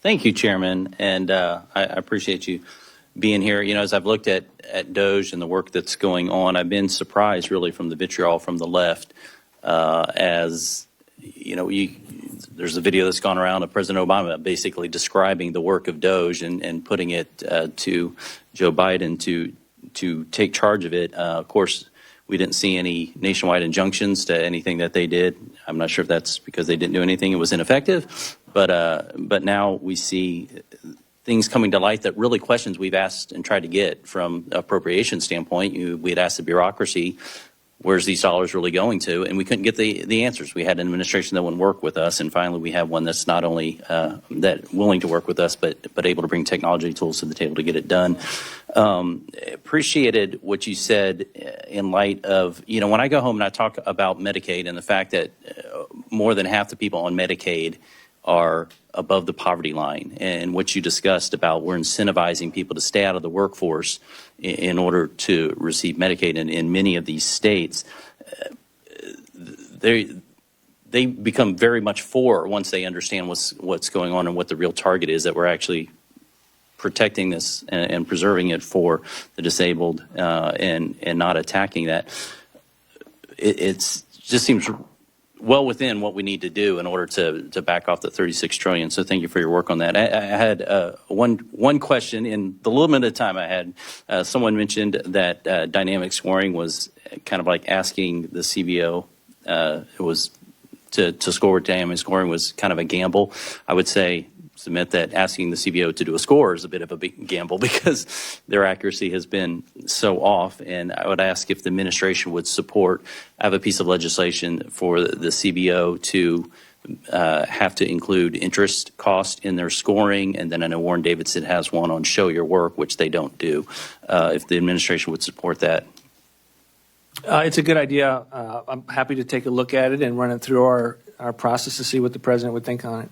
Thank you, Chairman, and I appreciate you being here. You know, as I've looked at Doge and the work that's going on, I've been surprised really from the vitriol from the left. As you know, there's a video that's gone around of President Obama basically describing the work of Doge and putting it to Joe Biden to take charge of it. Of course, we didn't see any nationwide injunctions to anything that they did. I'm not sure if that's because they didn't do anything, it was ineffective. But now we see things coming to light that really questions we've asked and tried to get from appropriation standpoint. We had asked the bureaucracy, where's these dollars really going to? And we couldn't get the answers. We had an administration that wouldn't work with us, and finally we have one that's not only that willing to work with us, but able to bring technology tools to the table to get it done. Appreciated what you said in light of, you know, when I go home and I talk about Medicaid and the fact that more than half the people on Medicaid are above the poverty line, and what you discussed about we're incentivizing people to stay out of the workforce in order to receive Medicaid in many of these states, they become very much for once they understand what's going on and what the real target is, that we're actually protecting this and preserving it for the disabled and not attacking that. It just seems well within what we need to do in order to back off the 36 trillion. So thank you for your work on that. I had one question in the limited time I had. Someone mentioned that dynamic scoring was kind of like asking the CBO it was to score with dynamic scoring was kind of a gamble. I would submit that asking the CBO to do a score is a bit of a big gamble because their accuracy has been so off. And I would ask if the administration would support, I have a piece of legislation for the CBO to have to include interest cost in their scoring. And then I know Warren Davidson has one on show your work, which they don't do. If the administration would support that. It's a good idea. I'm happy to take a look at it and run it through our process to see what the president would think on it.